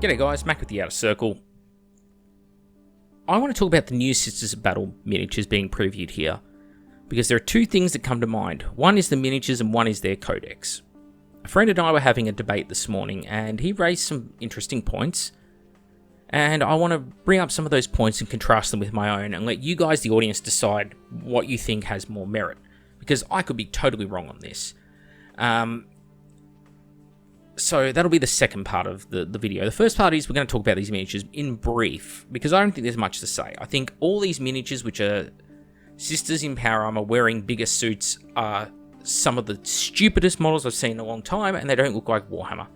G'day guys, Mac with the Outer Circle. I want to talk about the new Sisters of Battle miniatures being previewed here, because there are two things that come to mind. One is the miniatures and one is their codex. A friend and I were having a debate this morning and he raised some interesting points, and I want to bring up some of those points and contrast them with my own and let you guys, the audience, decide what you think has more merit, because I could be totally wrong on this. So that'll be the second part of the video. The first part is we're going to talk about these miniatures in brief, because I don't think there's much to say. I think all these miniatures, which are sisters in power armor wearing bigger suits, are some of the stupidest models I've seen in a long time, and they don't look like Warhammer.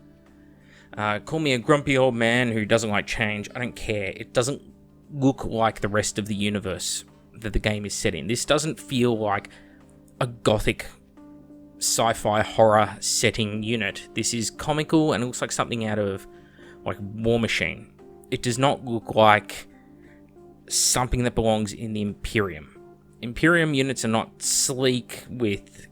Call me a grumpy old man who doesn't like change. I don't care. It doesn't look like the rest of the universe that the game is set in. This doesn't feel like a gothic sci-fi horror setting unit. This is comical and it looks like something out of like War Machine. It does not look like something that belongs in the Imperium. Imperium units are not sleek with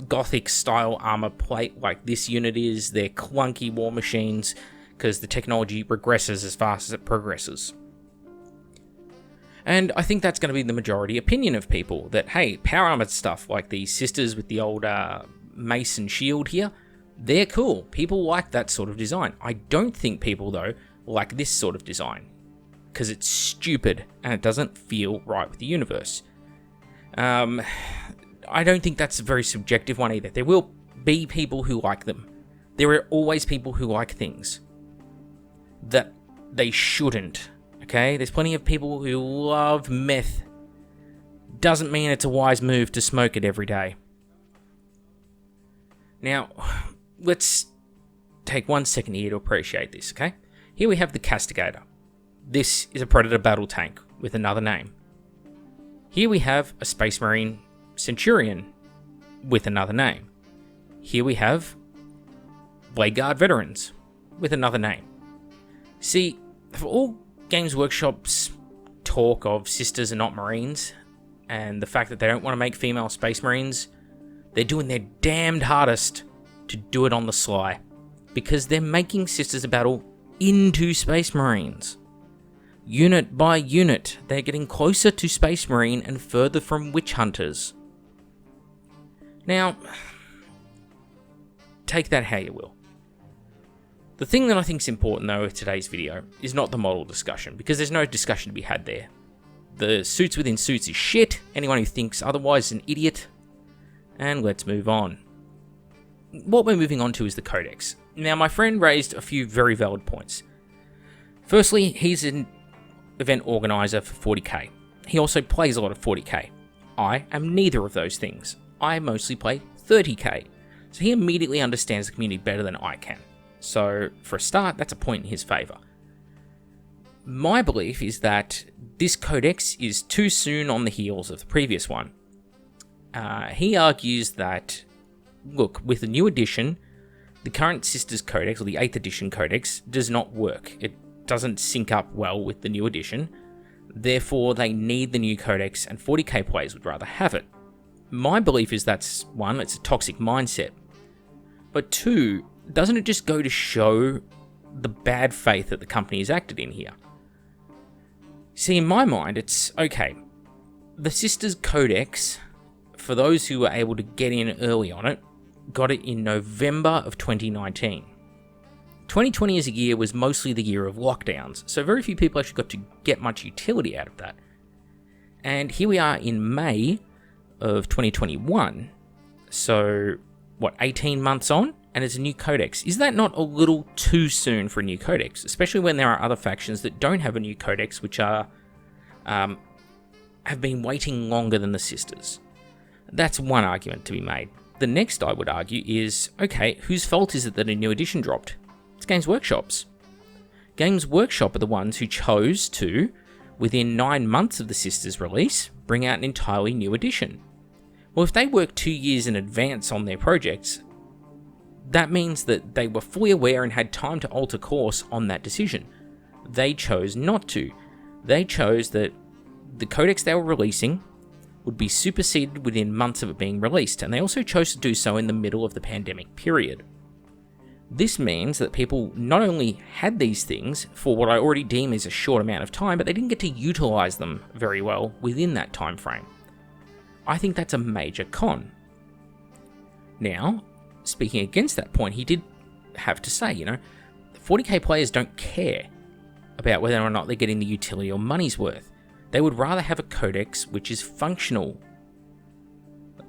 gothic style armor plate like this unit is. They're clunky War Machines because the technology regresses as fast as it progresses. And I think that's going to be the majority opinion of people, that, hey, power armored stuff like these sisters with the old mace and shield here, they're cool. People like that sort of design. I don't think people, though, like this sort of design, because it's stupid and it doesn't feel right with the universe. I don't think that's a very subjective one either. There will be people who like them. There are always people who like things that they shouldn't. Okay, there's plenty of people who love meth. Doesn't mean it's a wise move to smoke it every day. Now, let's take 1 second here to appreciate this, okay? Here we have the Castigator. This is a Predator battle tank with another name. Here we have a Space Marine Centurion with another name. Here we have Blade Guard Veterans with another name. See, for all Games Workshop's talk of sisters and not Marines, and the fact that they don't want to make female Space Marines, they're doing their damned hardest to do it on the sly, because they're making Sisters of Battle into Space Marines. Unit by unit, they're getting closer to Space Marine and further from Witch Hunters. Now, take that how you will. The thing that I think is important, though, with today's video is not the model discussion, because there's no discussion to be had there. The suits within suits is shit. Anyone who thinks otherwise is an idiot. And let's move on. What we're moving on to is the codex. Now, my friend raised a few very valid points. Firstly, he's an event organizer for 40k. He also plays a lot of 40k. I am neither of those things. I mostly play 30k. So he immediately understands the community better than I can. So, for a start, that's a point in his favour. My belief is that this codex is too soon on the heels of the previous one. He argues that, look, with the new edition, the current Sisters Codex, or the 8th edition codex, does not work. It doesn't sync up well with the new edition. Therefore, they need the new codex, and 40k players would rather have it. My belief is that's, one, it's a toxic mindset. But two, doesn't it just go to show the bad faith that the company has acted in here? See, in my mind, it's, okay, the Sisters Codex, for those who were able to get in early on it, got it in November of 2019. 2020 as a year was mostly the year of lockdowns, so very few people actually got to get much utility out of that. And here we are in May of 2021, so, 18 months on? And it's a new codex. Is that not a little too soon for a new codex? Especially when there are other factions that don't have a new codex, which are have been waiting longer than the Sisters. That's one argument to be made. The next, I would argue, is, okay, whose fault is it that a new edition dropped? It's Games Workshop's. Games Workshop are the ones who chose to, within 9 months of the Sisters release, bring out an entirely new edition. Well, if they work 2 years in advance on their projects, that means that they were fully aware and had time to alter course on that decision. They chose not to. They chose that the codex they were releasing would be superseded within months of it being released, and they also chose to do so in the middle of the pandemic period. This means that people not only had these things for what I already deem is a short amount of time, but they didn't get to utilize them very well within that time frame. I think that's a major con. Now, speaking against that point, he did have to say, 40k players don't care about whether or not they're getting the utility or money's worth. They would rather have a codex which is functional.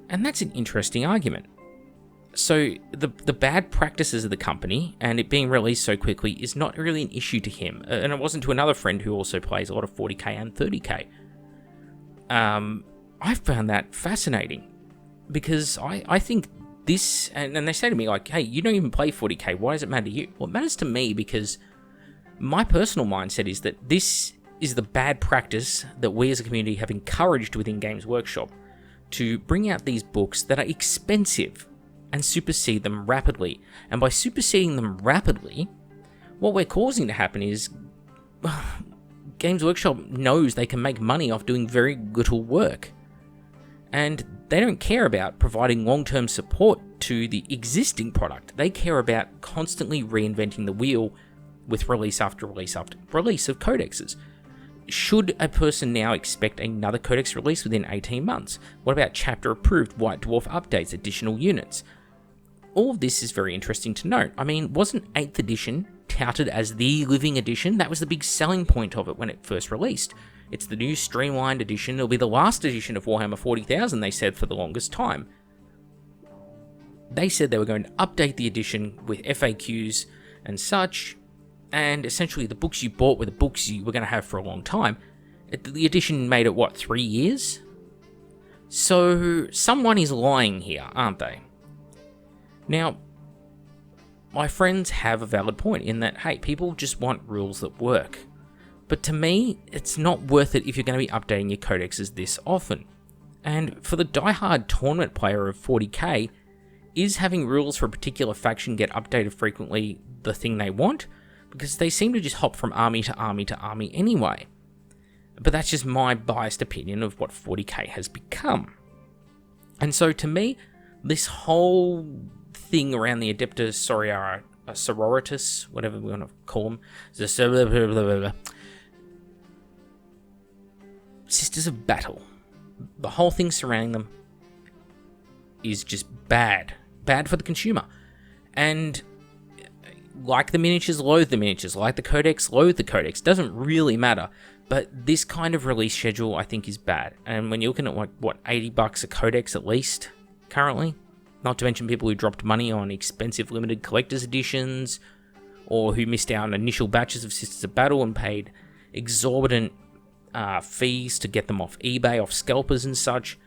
And that's an interesting argument. So the bad practices of the company and it being released so quickly is not really an issue to him. And it wasn't to another friend who also plays a lot of 40k and 30k. I found that fascinating because I think this, and they say to me like, hey, you don't even play 40k, why does it matter to you? Well, it matters to me because my personal mindset is that this is the bad practice that we as a community have encouraged within Games Workshop to bring out these books that are expensive and supersede them rapidly. And by superseding them rapidly, what we're causing to happen is Games Workshop knows they can make money off doing very little work. And they don't care about providing long-term support to the existing product. They care about constantly reinventing the wheel with release after release after release of codexes. Should a person now expect another codex release within 18 months? What about chapter-approved White Dwarf updates, additional units? All of this is very interesting to note. I mean, wasn't 8th edition touted as the living edition? That was the big selling point of it when it first released. It's the new streamlined edition. It'll be the last edition of Warhammer 40,000, they said, for the longest time. They said they were going to update the edition with FAQs and such, and essentially the books you bought were the books you were going to have for a long time. The edition made it, 3 years? So someone is lying here, aren't they? Now, my friends have a valid point in that, hey, people just want rules that work. But to me, it's not worth it if you're going to be updating your codexes this often. And for the diehard tournament player of 40k, is having rules for a particular faction get updated frequently the thing they want? Because they seem to just hop from army to army to army anyway. But that's just my biased opinion of what 40k has become. And so to me, this whole thing around the Adeptus, Sororitas, whatever we want to call them, Sisters of Battle, the whole thing surrounding them is just bad. Bad for the consumer. And like the miniatures, loathe the miniatures. Like the codex, loathe the codex. Doesn't really matter. But this kind of release schedule, I think, is bad. And when you're looking at, $80 a codex at least, currently, not to mention people who dropped money on expensive limited collector's editions, or who missed out on initial batches of Sisters of Battle and paid exorbitant fees to get them off eBay, off scalpers and such.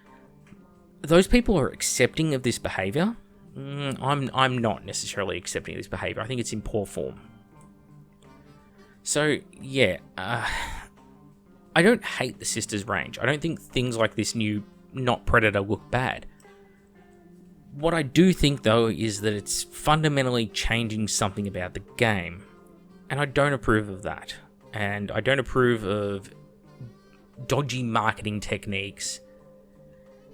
Those people are accepting of this behavior. I'm not necessarily accepting of this behavior. I think it's in poor form. So, yeah, I don't hate the Sisters range. I don't think things like this new Not Predator look bad. What I do think, though, is that it's fundamentally changing something about the game. And I don't approve of that. And I don't approve of dodgy marketing techniques.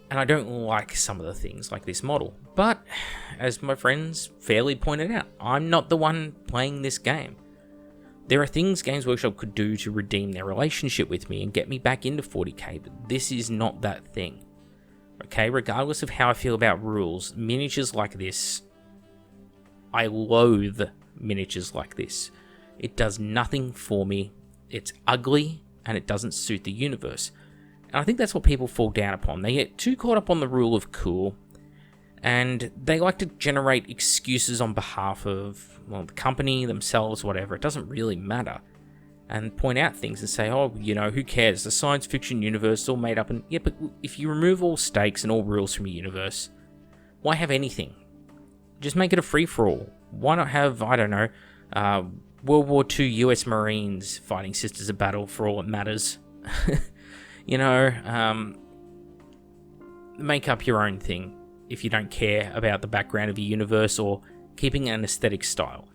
And I don't like some of the things like this model. But, as my friends fairly pointed out, I'm not the one playing this game. There are things Games Workshop could do to redeem their relationship with me and get me back into 40k, but this is not that thing. Okay, regardless of how I feel about rules, miniatures like this, I loathe miniatures like this. It does nothing for me, it's ugly, and it doesn't suit the universe. And I think that's what people fall down upon. They get too caught up on the rule of cool, and they like to generate excuses on behalf of, the company, themselves, whatever. It doesn't really matter. And point out things and say, who cares? The science fiction universe is all made up. And yeah, but if you remove all stakes and all rules from your universe, why have anything? Just make it a free-for-all. Why not have, World War II US Marines fighting Sisters of Battle for all it matters? Make up your own thing if you don't care about the background of your universe or keeping an aesthetic style.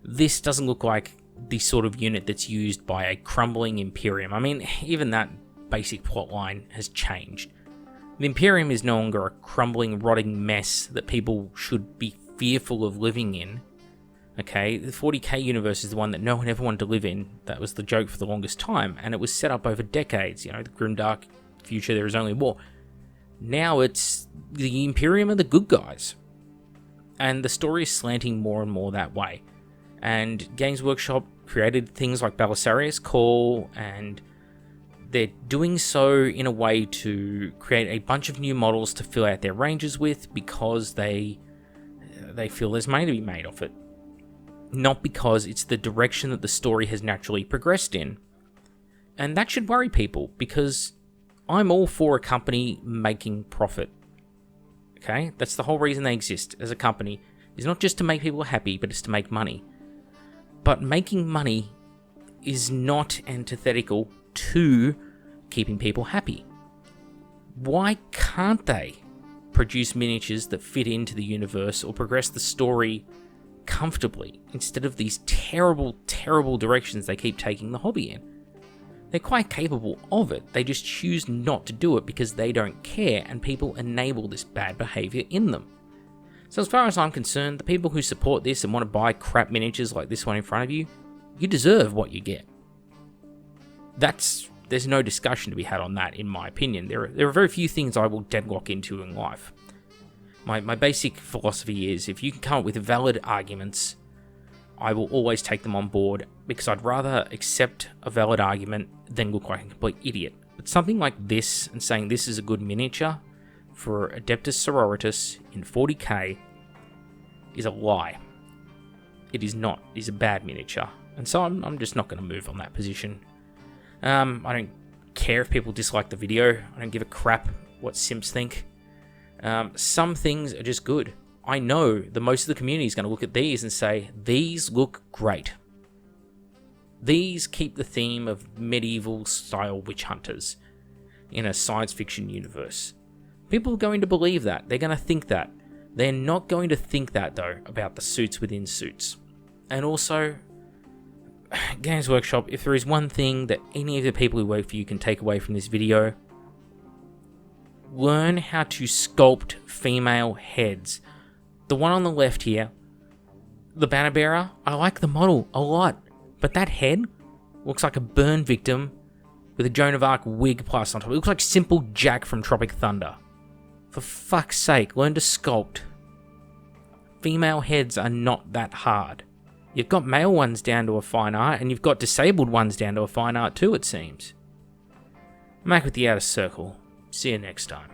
This doesn't look like the sort of unit that's used by a crumbling Imperium. I mean, even that basic plotline has changed. The Imperium is no longer a crumbling, rotting mess that people should be fearful of living in. Okay, the 40k universe is the one that no one ever wanted to live in. That was the joke for the longest time, and it was set up over decades. You know, the grimdark future, there is only war. Now it's the Imperium are the good guys. And the story is slanting more and more that way. And Games Workshop created things like Belisarius Call, and they're doing so in a way to create a bunch of new models to fill out their ranges with, because they feel there's money to be made off it. Not because it's the direction that the story has naturally progressed in. And that should worry people, because I'm all for a company making profit. Okay? That's the whole reason they exist as a company. It's not just to make people happy, but it's to make money. But making money is not antithetical to keeping people happy. Why can't they produce miniatures that fit into the universe or progress the story comfortably instead of these terrible, terrible directions they keep taking the hobby in? They're quite capable of it. They just choose not to do it because they don't care, and people enable this bad behavior in them. So as far as I'm concerned, the people who support this and want to buy crap miniatures like this one in front of you, you deserve what you get. There's no discussion to be had on that, in my opinion. There are very few things I will deadlock into in life. My basic philosophy is, if you can come up with valid arguments, I will always take them on board, because I'd rather accept a valid argument than look like a complete idiot. But something like this, and saying this is a good miniature for Adeptus Sororitas in 40k, is a lie. It is not. It is a bad miniature. And so I'm just not going to move on that position. I don't care if people dislike the video. I don't give a crap what simps think. Some things are just good. I know that most of the community is going to look at these and say, these look great. These keep the theme of medieval style witch hunters in a science fiction universe. People are going to believe that. They're going to think that. They're not going to think that, though, about the suits within suits. And also, Games Workshop, if there is one thing that any of the people who work for you can take away from this video, learn how to sculpt female heads. The one on the left here, the banner bearer, I like the model a lot, but that head looks like a burn victim with a Joan of Arc wig plus on top. It looks like Simple Jack from Tropic Thunder. For fuck's sake, learn to sculpt. Female heads are not that hard. You've got male ones down to a fine art, and you've got disabled ones down to a fine art too, it seems. Mac with the Outer Circle. See you next time.